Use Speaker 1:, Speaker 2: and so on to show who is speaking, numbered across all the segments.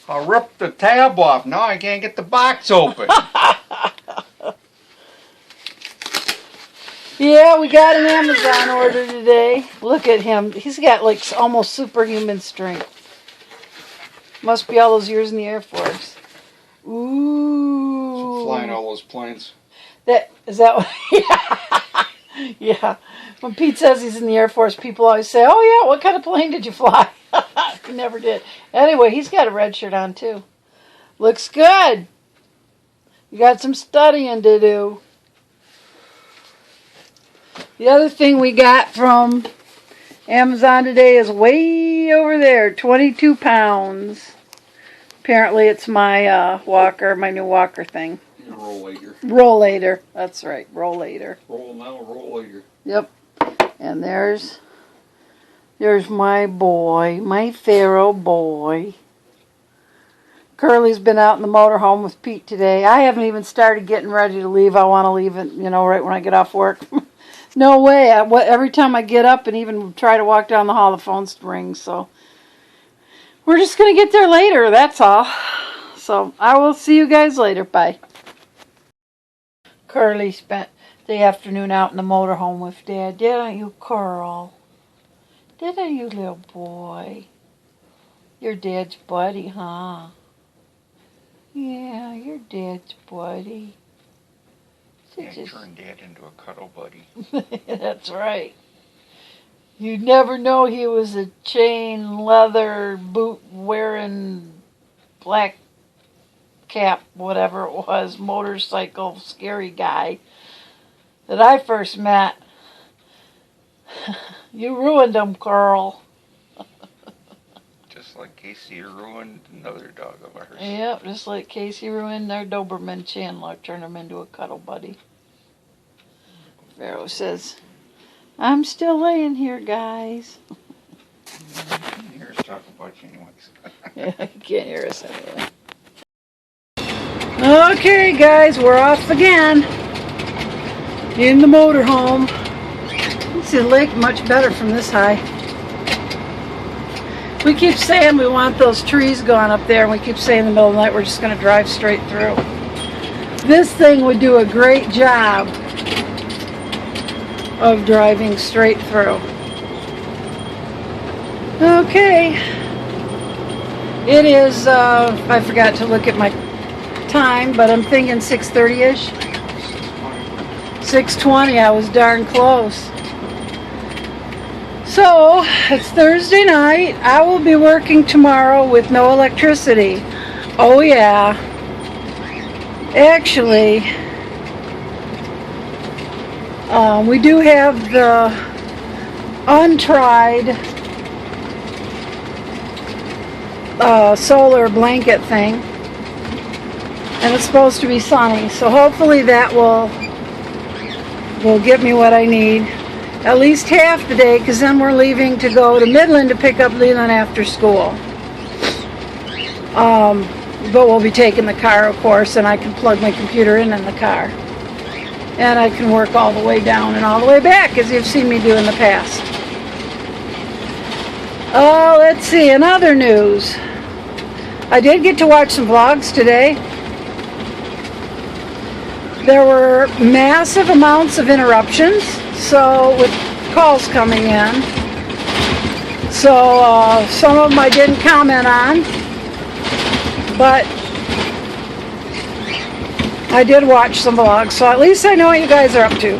Speaker 1: I ripped the tab off. Now I can't get the box open.
Speaker 2: Yeah, we got an Amazon order today. Look at him. He's got like almost superhuman strength. Must be all those years in the Air Force. Ooh.
Speaker 1: So flying all those planes.
Speaker 2: Is that what? Yeah. Yeah. When Pete says he's in the Air Force, people always say, "Oh yeah, what kind of plane did you fly?" He never did. Anyway, he's got a red shirt on too. Looks good. You got some studying to do. The other thing we got from Amazon today is way over there, 22 pounds. Apparently it's my walker, my new walker thing.
Speaker 1: Rollator.
Speaker 2: Rollator, that's right, rollator.
Speaker 1: Roll now, roll later.
Speaker 2: Yep. And there's my boy, my Pharaoh boy. Curly's been out in the motorhome with Pete today. I haven't even started getting ready to leave. I want to leave it, right when I get off work. No way. Every time I get up and even try to walk down the hall, the phone rings. So we're just going to get there later. That's all. So I will see you guys later. Bye. Curly spent the afternoon out in the motorhome with Dad. Didn't you, Curl? Didn't you, little boy? You're Dad's buddy, huh? Yeah, you're Dad's buddy.
Speaker 1: Can't turn Dad into a cuddle buddy.
Speaker 2: That's right. You'd never know he was a chain leather boot wearing black cap, whatever it was, motorcycle scary guy that I first met. You ruined him, Carl.
Speaker 1: Just like Casey ruined another dog of ours.
Speaker 2: Yep, just like Casey ruined our Doberman Chandler, turned him into a cuddle buddy. Pharaoh says, I'm still laying here, guys.
Speaker 1: You can't hear us talk about you anyways.
Speaker 2: Yeah, you can't hear us anyway. Okay, guys, we're off again. In the motorhome. You can see the lake much better from this high. We keep saying we want those trees gone up there, and we keep saying in the middle of the night we're just going to drive straight through. This thing would do a great job of driving straight through. Okay. It is, I forgot to look at my time, but I'm thinking 6:30-ish. 6:20, I was darn close. So, it's Thursday night. I will be working tomorrow with no electricity. Oh yeah. Actually, we do have the untried solar blanket thing, and it's supposed to be sunny, so hopefully that will get me what I need at least half the day, because then we're leaving to go to Midland to pick up Leland after school. But we'll be taking the car, of course, and I can plug my computer in the car. And I can work all the way down and all the way back, as you've seen me do in the past. Let's see, in other news, I did get to watch some vlogs today. There were massive amounts of interruptions, so with calls coming in. So some of them I didn't comment on, but I did watch some vlogs, so at least I know what you guys are up to.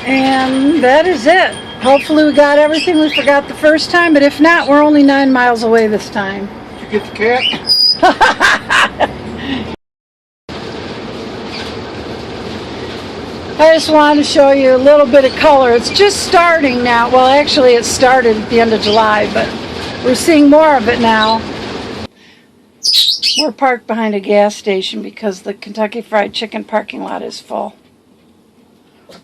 Speaker 2: And that is it. Hopefully we got everything we forgot the first time, but if not, we're only 9 miles away this time.
Speaker 1: Did you get the cat?
Speaker 2: I just wanted to show you a little bit of color. It's just starting now. Well, actually it started at the end of July, but we're seeing more of it now. We're parked behind a gas station because the Kentucky Fried Chicken parking lot is full.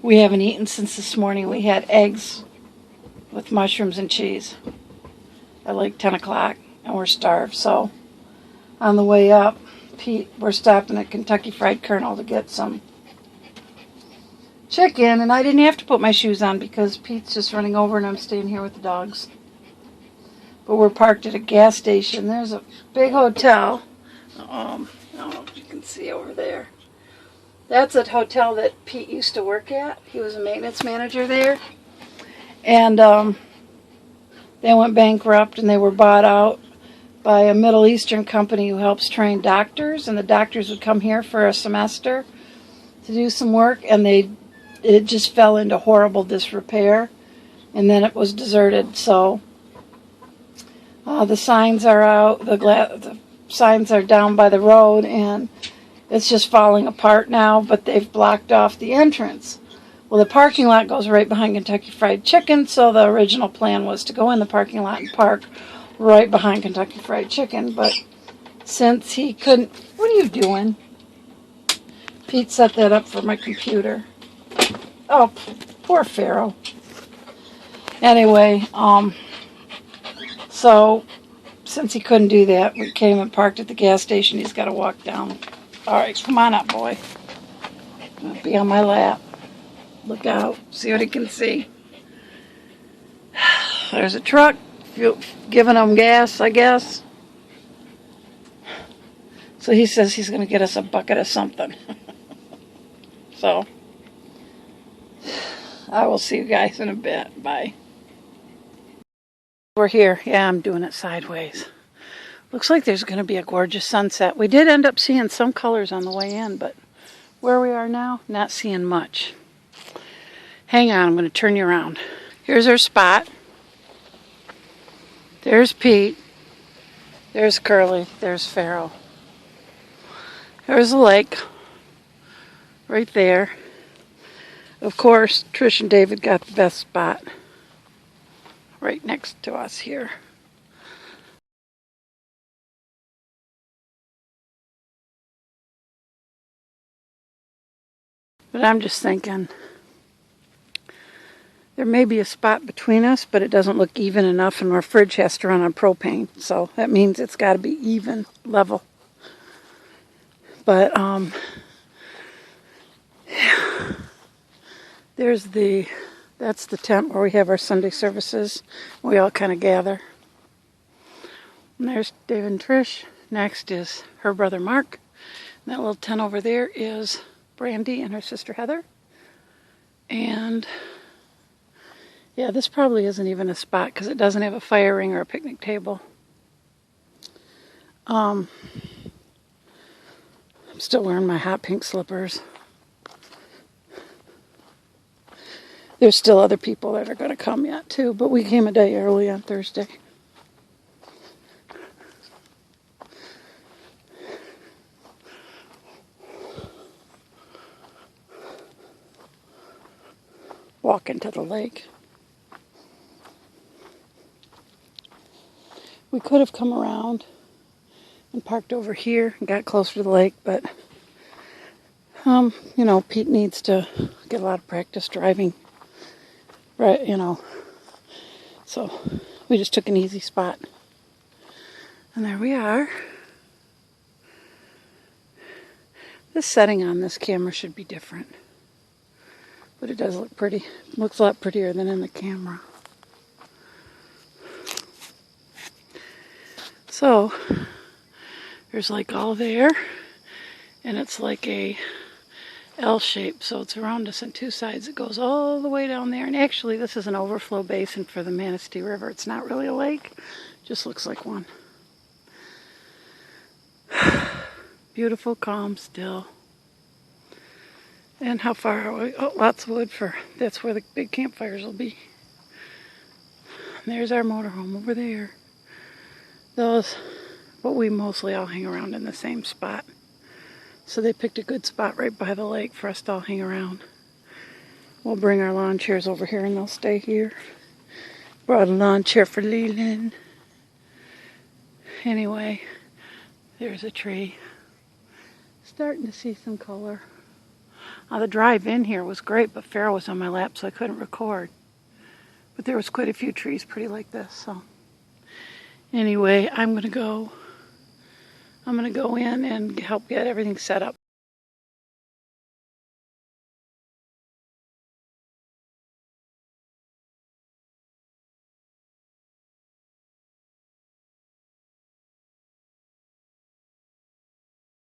Speaker 2: We haven't eaten since this morning. We had eggs with mushrooms and cheese at like 10 o'clock, and we're starved. So on the way up, Pete, we're stopping at Kentucky Fried Colonel to get some chicken, and I didn't have to put my shoes on because Pete's just running over and I'm staying here with the dogs. but we're parked at a gas station. There's a big hotel. I don't know if you can see over there. That's a hotel that Pete used to work at. He was a maintenance manager there. And they went bankrupt and they were bought out by a Middle Eastern company who helps train doctors. And the doctors would come here for a semester to do some work. And it just fell into horrible disrepair. And then it was deserted. So the signs are out. The signs are down by the road. And it's just falling apart now, but they've blocked off the entrance. Well, the parking lot goes right behind Kentucky Fried Chicken, so the original plan was to go in the parking lot and park right behind Kentucky Fried Chicken, but since he couldn't... What are you doing? Pete set that up for my computer. Oh, poor Pharaoh. Anyway, so since he couldn't do that, we came and parked at the gas station. He's got to walk down. All right, come on up, boy. Be on my lap. Look out. See what he can see. There's a truck. Giving him gas, I guess. So he says he's going to get us a bucket of something. So, I will see you guys in a bit. Bye. We're here. Yeah, I'm doing it sideways. Looks like there's going to be a gorgeous sunset. We did end up seeing some colors on the way in, but where we are now, not seeing much. Hang on, I'm going to turn you around. Here's our spot. There's Pete. There's Curly. There's Pharaoh. There's the lake. Right there. Of course, Trish and David got the best spot. Right next to us here. But I'm just thinking, there may be a spot between us, but it doesn't look even enough, and our fridge has to run on propane. So that means it's got to be even, level. But, yeah. That's the tent where we have our Sunday services. We all kind of gather. And there's Dave and Trish. Next is her brother Mark. And that little tent over there is Brandy and her sister Heather. And yeah, this probably isn't even a spot because it doesn't have a fire ring or a picnic table. I'm still wearing my hot pink slippers. There's still other people that are going to come yet too, but we came a day early on Thursday. Walking to the lake. We could have come around and parked over here and got closer to the lake, but you know, Pete needs to get a lot of practice driving, right? You know, so we just took an easy spot, and there we are. The setting on this camera should be different, but it does look pretty. It looks a lot prettier than in the camera. So there's like all there, and it's like a L shape, so it's around us on two sides. It goes all the way down there, and actually this is an overflow basin for the Manistee River. It's not really a lake, just looks like one. Beautiful, calm, still. And how far are we? Oh, lots of wood that's where the big campfires will be. And there's our motorhome over there. But we mostly all hang around in the same spot. So they picked a good spot right by the lake for us to all hang around. We'll bring our lawn chairs over here and they'll stay here. Brought a lawn chair for Leland. Anyway, there's a tree. Starting to see some color. The drive in here was great, but Pharaoh was on my lap, so I couldn't record. But there was quite a few trees pretty like this, so. Anyway, I'm gonna go in and help get everything set up.